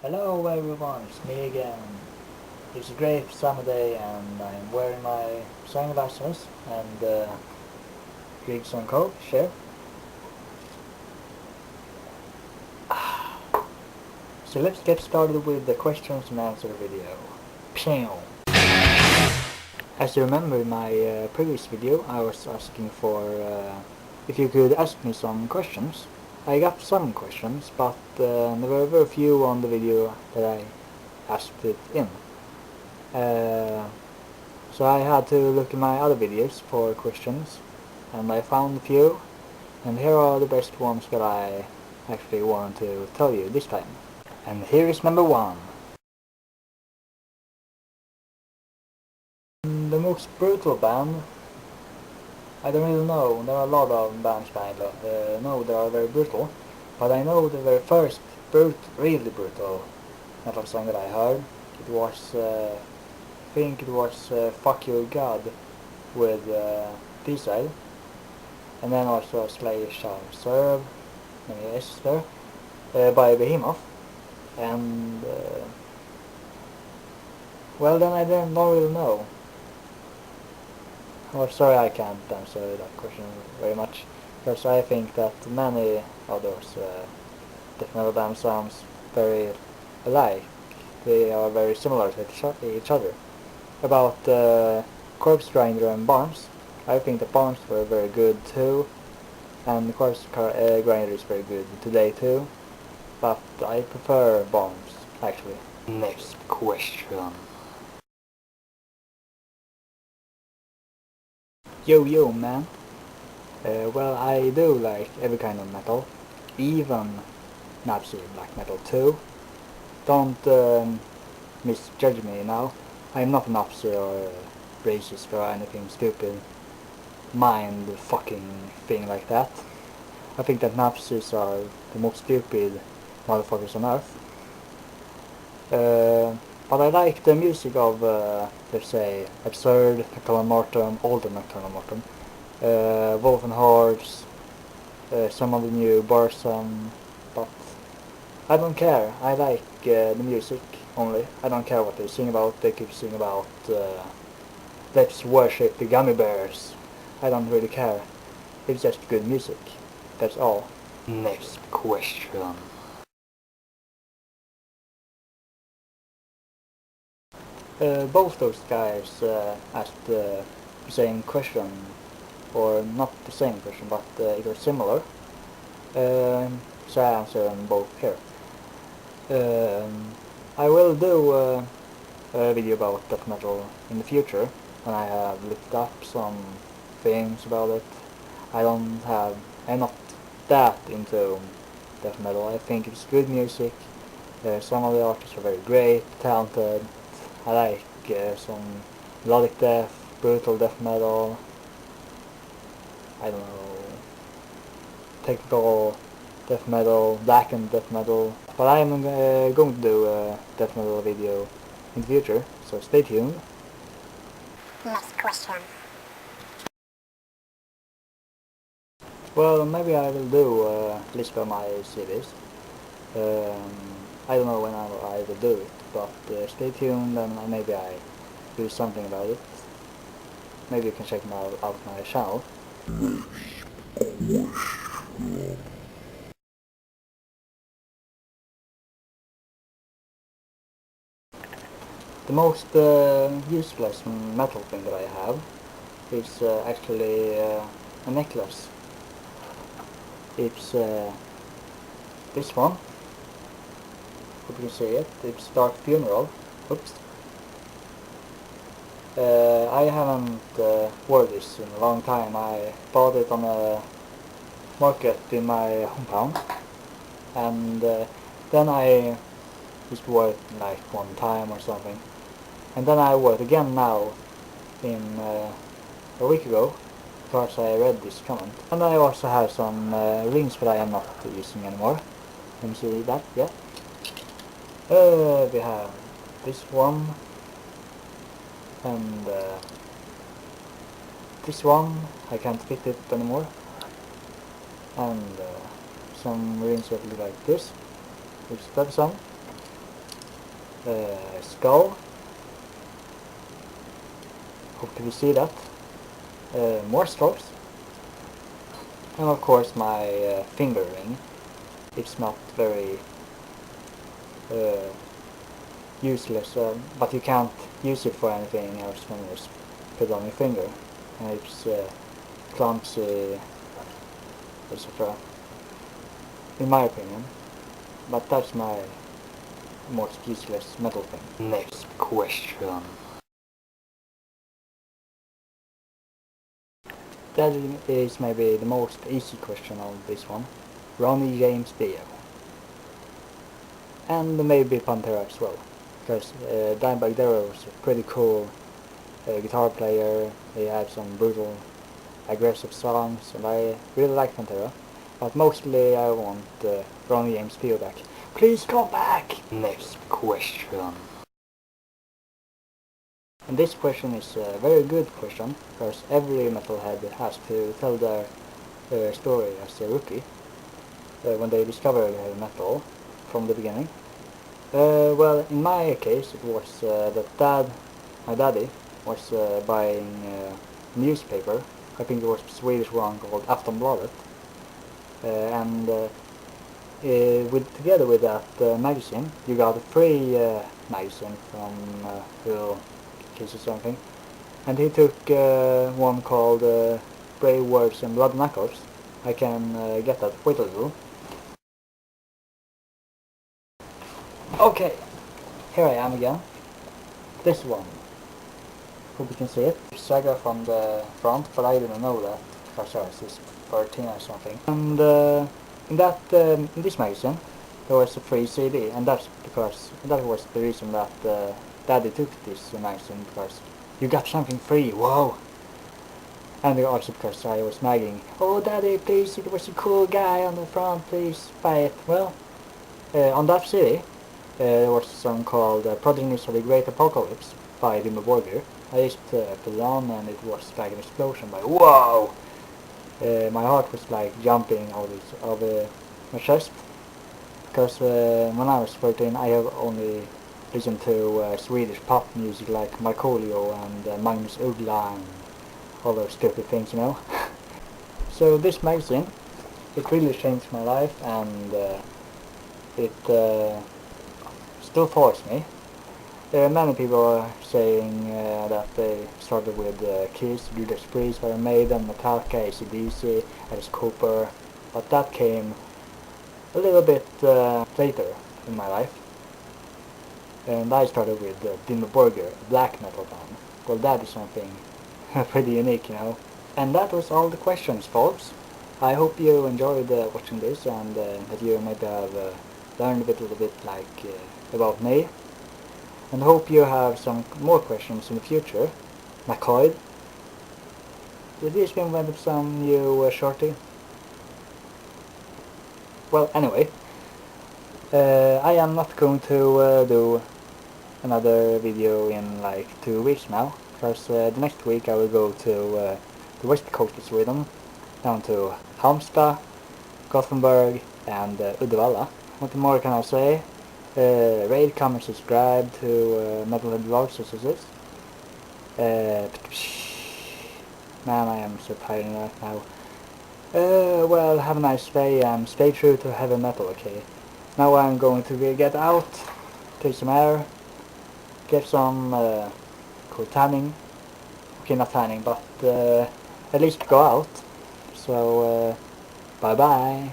Hello everyone, it's me again. It's a great summer day and I'm wearing my sunglasses and drink some coke, sure. So let's get started with the questions and answer video. Pew! As you remember in my previous video I was asking for if you could ask me some questions. I got some questions, but there were very few on the video that I asked it in. So I had to look in my other videos for questions, and I found a few, and here are the best ones that I actually wanted to tell you this time. And here is number one. The most brutal band, I don't really know. There are a lot of bands that I know that are very brutal, but I know the very first really brutal metal song that I heard, it was I think it was Fuck Your God with B-side, and then also Slay Shall Serve, many S's there, by Behemoth, and well then I don't really know. Oh, sorry I can't answer that question very much, because I think that many of those death metal band sounds very alike. They are very similar to each other. About Corpse Grinder and Barnes, I think the Barnes were very good too, and the Corpse Grinder is very good today too, but I prefer Barnes actually. Next question. Yo man. Well, I do like every kind of metal, even Nazi black metal too. Don't misjudge me now. I'm not an Nazi or racist or anything stupid mind fucking thing like that. I think that Nazis are the most stupid motherfuckers on earth. But I like the music of, let's say, Absurd, Nocturnal Mortem, older Nocturnal Mortem, Wolf and Hordes, some of the new Barson, but I don't care. I like the music only. I don't care what they sing about. They could sing about let's worship the gummy bears. I don't really care. It's just good music. That's all. Next question. Both those guys asked the same question, or not the same question, but it was similar. So I answer them both here. I will do a video about death metal in the future when I have looked up some things about it. I'm not that into death metal. I think it's good music. Some of the artists are very great, talented. I like some melodic death, brutal death metal. I don't know, technical death metal, blackened death metal. But I'm going to do a death metal video in the future, so stay tuned. Next question. Well, maybe I will do a list of my CDs. I don't know when I will do it, but stay tuned and maybe I do something about it. Maybe you can check out my channel. The most useless metal thing that I have is actually a necklace. It's this one. Hope you can see it. It's Dark Funeral. Oops. I haven't worn this in a long time. I bought it on a market in my hometown, and then I just wore it like one time or something, and then I wore it again now in a week ago because I read this comment. And I also have some rings that I am not using anymore. Can you see that? Yeah. We have this one and this one. I can't fit it anymore, and some rings that look like this, which is that some. skull. Hope you see that. More strokes. And of course my finger ring. It's not very useless, but you can't use it for anything else when you just put it on your finger. And it's clumsy, etc. In my opinion. But that's my most useless metal thing. Next question. That is maybe the most easy question of this one. Ronnie James Dio. And maybe Pantera as well. Because Dimebag Darrell was a pretty cool guitar player. They had some brutal, aggressive songs, and I really like Pantera. But mostly I want Ronnie James Dio back. Please come back! Next question. And this question is a very good question, because every metalhead has to tell their story as a rookie when they discovered heavy metal from the beginning. Well, in my case, it was that my daddy was buying a newspaper. I think it was a Swedish one called Aftonbladet, and together with that magazine, you got a free magazine from Kiss or something, and he took one called Brave Words and Blood Knuckles. I can get that. Wait a little. Okay, here I am again. This one. Hope you can see it. Saga from the front, but I didn't know that because I was just 13 or something. And in this magazine there was a free CD, and that's because that was the reason that Daddy took this magazine, because you got something free. Whoa! And also because I was nagging, oh Daddy, please, it was a cool guy on the front, please buy it. Well, on that CD there was a song called Progenies of the Great Apocalypse by Dimmu Borgir. I just put it on, and it was like an explosion. Like, whoa! My heart was like jumping out of my chest, because when I was 13 I have only listened to Swedish pop music like Markoolio and Magnus Uggla and all those stupid things, you know. So this magazine, it really changed my life, and it still follows me. Many people are saying that they started with Kiss, Judas Priest, Iron Maiden, Metallica, AC/DC, Alice Cooper, but that came a little bit later in my life. And I started with Dimmu Borgir, a black metal band. Well, that is something pretty unique, you know. And that was all the questions, folks. I hope you enjoyed watching this, and that you maybe have learned a little bit like about me. And hope you have some more questions in the future. NACOID. Did this been one of some new shorty? Well, anyway, I am not going to do another video in like 2 weeks now, because the next week I will go to the west coast of Sweden, down to Halmstad, Gothenburg and Uddevalla. What more can I say? Rate, comment, subscribe to Metalhead Vlogs. Man, I am so tired right now. Well, have a nice day and stay true to heavy metal, okay? Now I'm going to get out, take some air, get some cool tanning. Okay, not tanning, but at least go out. So, bye bye.